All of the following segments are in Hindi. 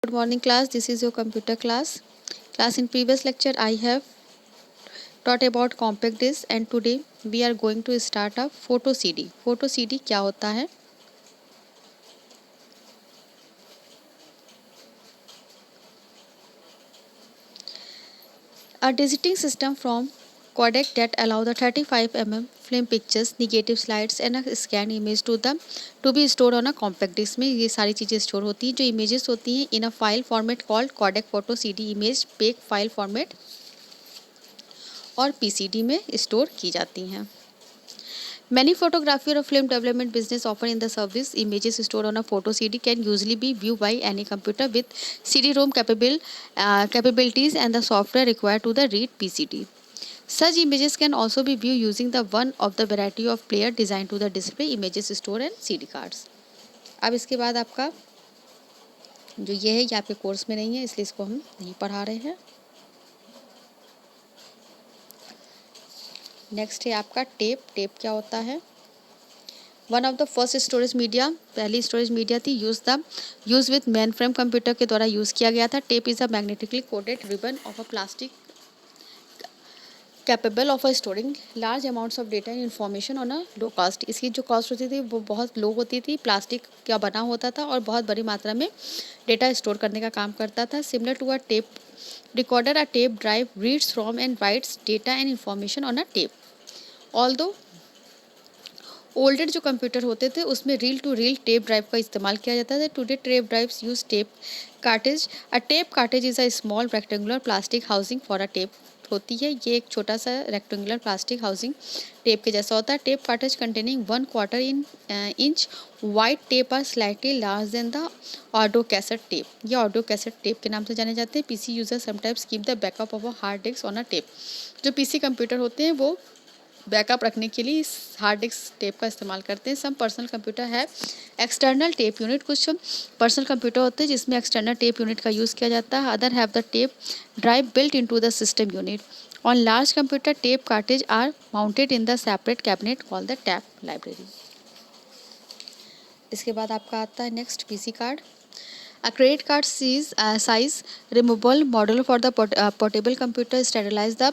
Good morning class, this is your computer class. In previous lecture I have taught about compact disc and today we are going to start a photo CD. Photo CD क्या होता है? A digiting system from codec that allow the 35 film pictures, negative slides and a scan image to be stored on a compact disc में ये सारी चीज़ें स्टोर होती हैं. जो images होती हैं in a file format called codec photo CD image PEG file format और PCD में स्टोर की जाती हैं. Many photography or film development business offer in the service images stored on a photo CD can usually be viewed by any computer with CD-ROM capabilities and the software required to the read PCD. Such images can also be viewed using the one of the variety of player designed to the display images stored in CD cards. अब इसके बाद आपका जो ये है ये आपके कोर्स में नहीं है इसलिए इसको हम नहीं पढ़ा रहे हैं. नेक्स्ट है आपका टेप. टेप क्या होता है? One of the first storage media, पहली स्टोरेज मीडिया थी use with main frame computer के द्वारा यूज़ किया गया था. Tape is a magnetically coated ribbon of a plastic capable of a storing large amounts of data and information on a low cost. इसकी जो कॉस्ट होती थी वो बहुत लो होती थी. प्लास्टिक का बना होता था और बहुत बड़ी मात्रा में डेटा स्टोर करने का काम करता था. Similar to a tape recorder, a tape drive reads from and writes data and information on a tape. Although older जो कंप्यूटर होते थे उसमें reel to reel tape drive का इस्तेमाल किया जाता था. Today tape drives use tape cartridge. A tape cartridge is a small rectangular plastic housing for a tape होती है. ये एक छोटा सा रेक्टेंगुलर प्लास्टिक हाउसिंग टेप के जैसा होता है. Tape cartridge containing 1/4 inch wide tape are slightly large than the audio cassette tape. ये ऑडियो कैसेट टेप के नाम से जाने जाते हैं. PC user sometimes keep the backup of a hard disk on a tape. जो पीसी कंप्यूटर होते हैं वो बैकअप रखने के लिए इस हार्ड डिस्क टेप का इस्तेमाल करते हैं. सम पर्सनल कंप्यूटर है एक्सटर्नल टेप यूनिट. कुछ पर्सनल कंप्यूटर होते हैं जिसमें एक्सटर्नल टेप यूनिट का यूज़ किया जाता है. Other have the tape drive built into the system unit. On large computer tape cartridge are mounted in the separate cabinet called the tape library. इसके बाद आपका आता है next PC card. A credit card size removable model for the portable computer standardize the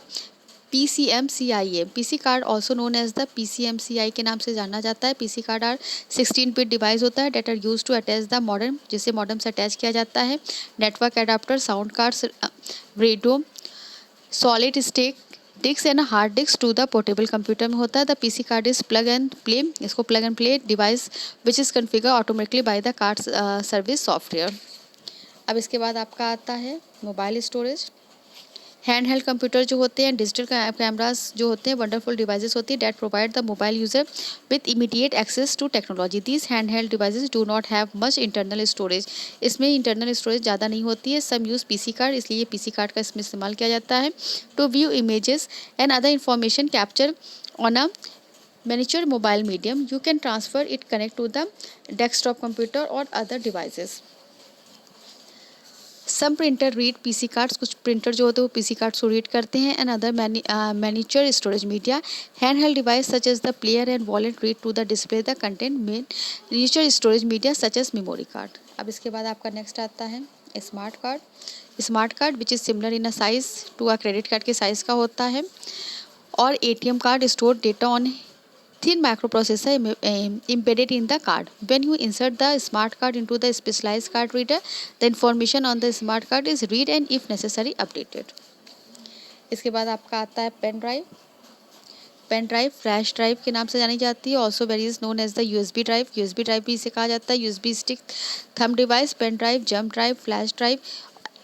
PCMCIA. PC card also known as the PCMCI के नाम से जाना जाता है. PC card are 16 bit device होता है that are use to attach the modem, जिसे मॉडर्न से अटैच किया जाता है. Network adapter, sound cards, radio, solid state disk and hard disk to the portable computer में होता है. The PC card is plug and play. इसको plug and play device which is configure automatically by the card service software. अब इसके बाद आपका आता है mobile storage. Hand held computer जो होते हैं, डिजिटल कैमरास जो होते हैं, वंडरफुल डिवाइसेस होती है that provide the mobile user with immediate access to technology. These hand held devices do not have much internal storage. इसमें इंटरनल स्टोरेज ज़्यादा नहीं होती है. सम यूज़ पीसी कार्ड, इसलिए पीसी कार्ड का इसमें इस्तेमाल किया जाता है. To view images and other information capture on a miniature mobile medium, you can transfer it connect to the desktop computer or other devices. Some printer read PC cards. कुछ प्रिंटर जो होते हैं वो पीसी कार्ड्स को रीड करते हैं. And other miniature storage media hand held device such as the player and wallet read to the display the content miniature storage media such as memory card. अब इसके बाद आपका नेक्स्ट आता है smart card. Smart card which is similar in a size to a credit card के साइज़ का होता है. और ATM card store data on thin microprocessor embedded in the card. When you insert the smart card into the specialized card reader, the information on the smart card is read and if necessary updated. इसके बाद आपका आता है pen drive. Pen drive flash drive के नाम से जानी जाती है. Also very is known as the USB drive. USB drive भी इसे कहा जाता है. USB stick thumb device, pen drive, jump drive, flash drive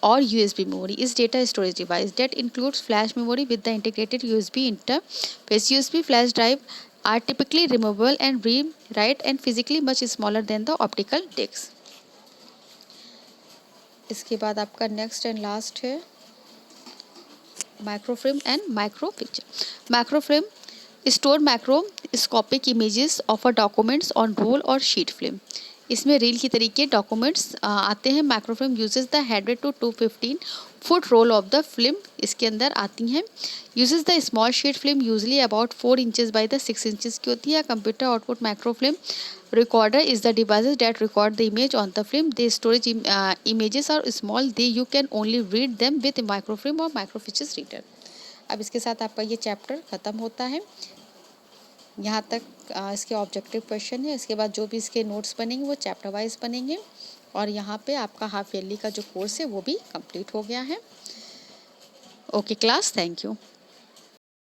और USB memory is data storage device that includes flash memory with the integrated USB interface. USB flash drive are typically removable and rewrite and physically much smaller than the optical discs. इसके बाद आपका नेक्स्ट एंड लास्ट है microframe and micro picture. Microframe store macroscopic images of a documents on roll और शीट फिल्म. इसमें रील की तरीके डॉक्यूमेंट्स आते हैं। Microfilm uses the headed to 215 foot roll of the film इसके अंदर आती हैं। Uses the small sheet film usually about 4 inches by the 6 inches की होती है। Computer output microfilm recorder is the devices that record the image on the film. The storage images are small. You can only read them with microfilm or microfiches reader. अब इसके साथ आपका ये चैप्टर ख़त्म होता है। यहाँ तक इसके ऑब्जेक्टिव क्वेश्चन है। इसके बाद जो भी इसके नोट्स बनेंगे वो चैप्टर वाइज बनेंगे और यहाँ पे आपका हाफ ईयरली का जो कोर्स है वो भी कंप्लीट हो गया है। Okay class, thank you.